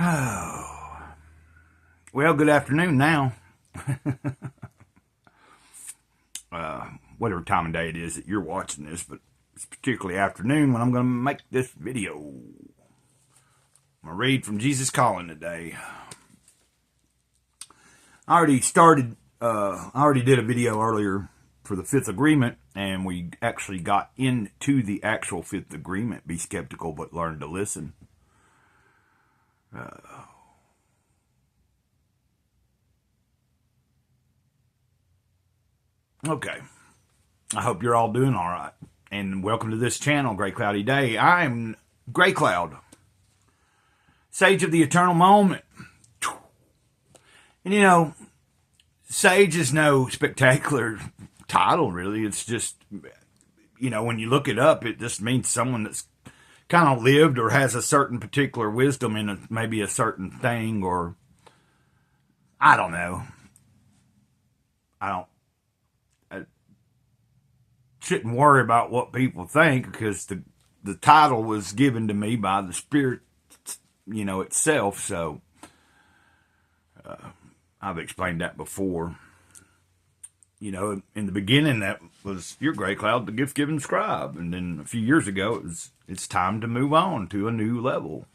Oh, well, good afternoon now. Whatever time of day it is that you're watching this, but it's particularly afternoon when I'm going to make this video. I'm going to read from Jesus Calling today. I already did a video earlier for the fifth agreement, and we actually got into the actual fifth agreement. Be skeptical, but learn to listen. Okay. I hope you're all doing all right. And welcome to this channel, Gray Cloudy Day. I am Gray Cloud, Sage of the Eternal Moment. And you know, Sage is no spectacular title, really. It's just, you know, when you look it up, it just means someone that's kind of lived or has a certain particular wisdom in maybe a certain thing, or I don't know. I shouldn't worry about what people think, because the title was given to me by the Spirit, you know, itself. So I've explained that before. You know, in the beginning, that was your Gray Cloud, the gift-giving scribe. And then a few years ago, it's time to move on to a new level.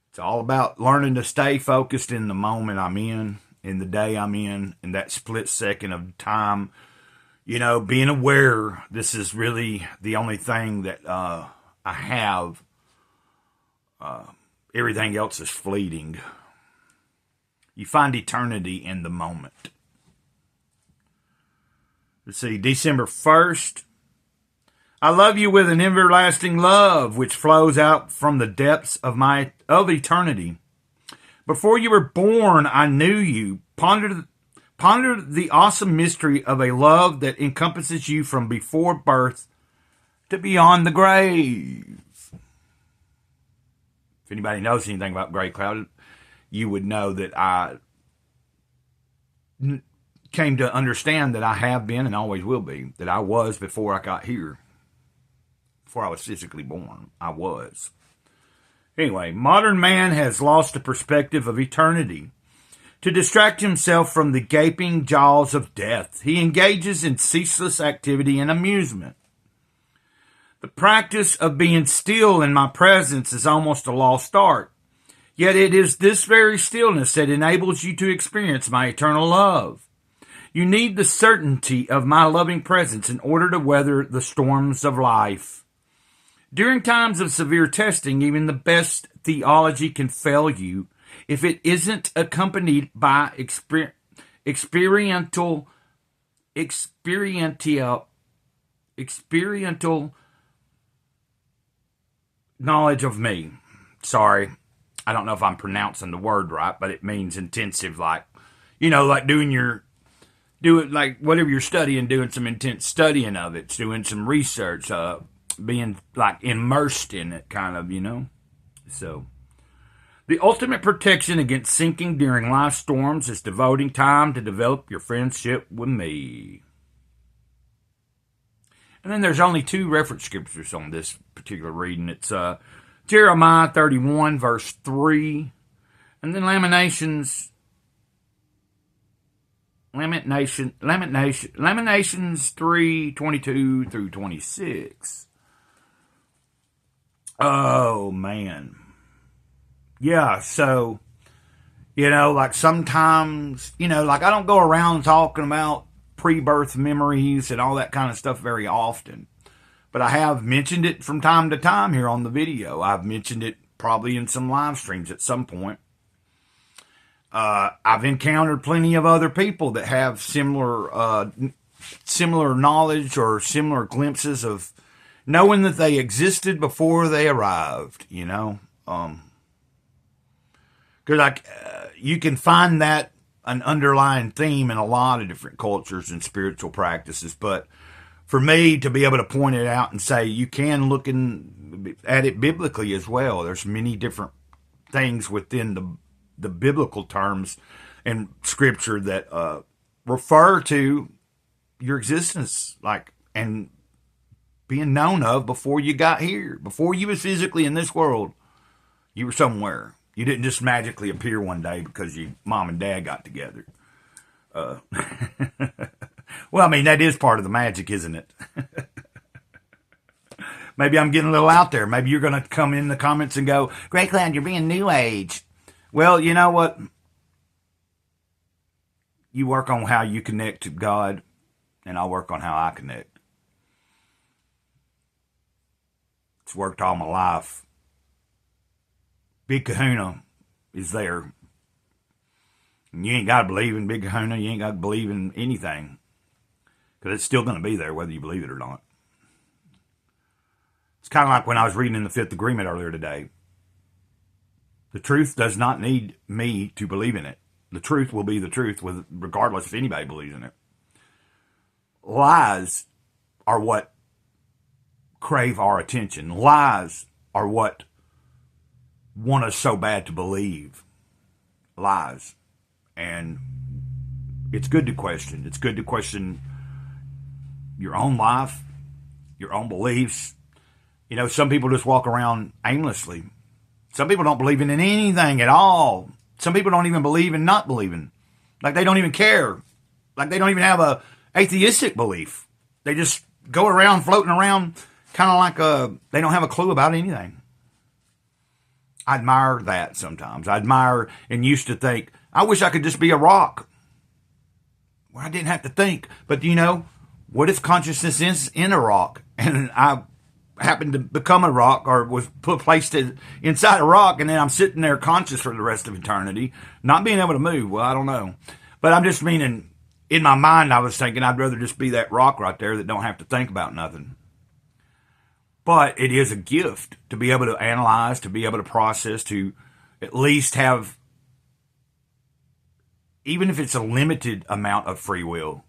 It's all about learning to stay focused in the moment I'm in the day I'm in that split second of time. You know, being aware this is really the only thing that I have. Everything else is fleeting. You find eternity in the moment. Let's see, December 1st. I love you with an everlasting love which flows out from the depths of eternity. Before you were born, I knew you. Ponder the awesome mystery of a love that encompasses you from before birth to beyond the grave. If anybody knows anything about Gray Cloud, you would know that I came to understand that I have been and always will be, that I was before I got here. Before I was physically born, I was. Anyway, modern man has lost the perspective of eternity. To distract himself from the gaping jaws of death, he engages in ceaseless activity and amusement. The practice of being still in my presence is almost a lost art. Yet it is this very stillness that enables you to experience my eternal love. You need the certainty of my loving presence in order to weather the storms of life. During times of severe testing, even the best theology can fail you if it isn't accompanied by experiential knowledge of me. Sorry, I don't know if I'm pronouncing the word right, but it means intensive, like, you know, like do it like whatever you're studying, doing some intense studying of it, doing some research, being like immersed in it, kind of, you know. So, the ultimate protection against sinking during life storms is devoting time to develop your friendship with me. And then there's only two reference scriptures on this particular reading. It's Jeremiah 31, verse 3, and then Lamentations 3:22 through 26. Oh, man. Yeah, so, you know, like sometimes, you know, like I don't go around talking about pre-birth memories and all that kind of stuff very often. But I have mentioned it from time to time here on the video. I've mentioned it probably in some live streams at some point. I've encountered plenty of other people that have similar knowledge or similar glimpses of knowing that they existed before they arrived, you know. Because like you can find that an underlying theme in a lot of different cultures and spiritual practices. But for me to be able to point it out and say you can look at it biblically as well. There's many different things within the biblical terms and scripture that refer to your existence, like, and being known of before you got here, before you was physically in this world. You were somewhere, You didn't just magically appear one day because your mom and dad got together. Well, I mean, that is part of the magic, isn't it? Maybe I'm getting a little out there. Maybe you're going to come in the comments and go, Great Cloud, you're being new age. Well, you know what? You work on how you connect to God, and I'll work on how I connect. It's worked all my life. Big Kahuna is there. And you ain't got to believe in Big Kahuna. You ain't got to believe in anything. Because it's still going to be there whether you believe it or not. It's kind of like when I was reading in the Fifth Agreement earlier today. The truth does not need me to believe in it. The truth will be the truth regardless if anybody believes in it. Lies are what crave our attention. Lies are what want us so bad to believe. Lies. And it's good to question. It's good to question your own life, your own beliefs. You know, some people just walk around aimlessly. Some people don't believe in anything at all. Some people don't even believe in not believing. Like they don't even care. Like they don't even have a atheistic belief. They just go around floating around kind of like they don't have a clue about anything. I admire that sometimes. I admire and used to think, I wish I could just be a rock where I didn't have to think. But you know, what if consciousness is in a rock and I happened to become a rock or was placed inside a rock and then I'm sitting there conscious for the rest of eternity, not being able to move? Well, I don't know. But I'm just meaning, in my mind, I was thinking I'd rather just be that rock right there that don't have to think about nothing. But it is a gift to be able to analyze, to be able to process, to at least have, even if it's a limited amount of free will.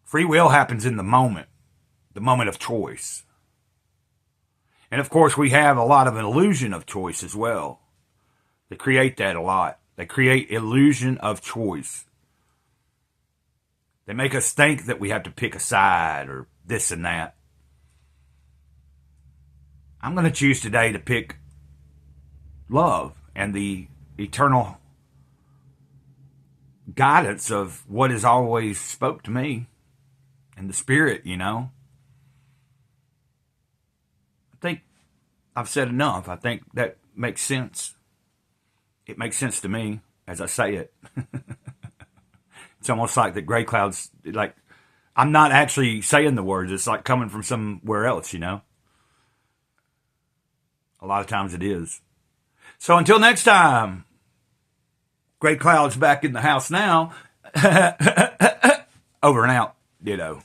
Free will happens in the moment of choice. And of course, we have a lot of an illusion of choice as well. They create that a lot. They create illusion of choice. They make us think that we have to pick a side or this and that. I'm going to choose today to pick love and the eternal guidance of what has always spoke to me and the Spirit, you know. I think I've said enough. I think that makes sense. It makes sense to me as I say it. It's almost like the gray clouds, like I'm not actually saying the words. It's like coming from somewhere else, you know. A lot of times it is. So until next time, Great Cloud's back in the house now. Over and out. Ditto.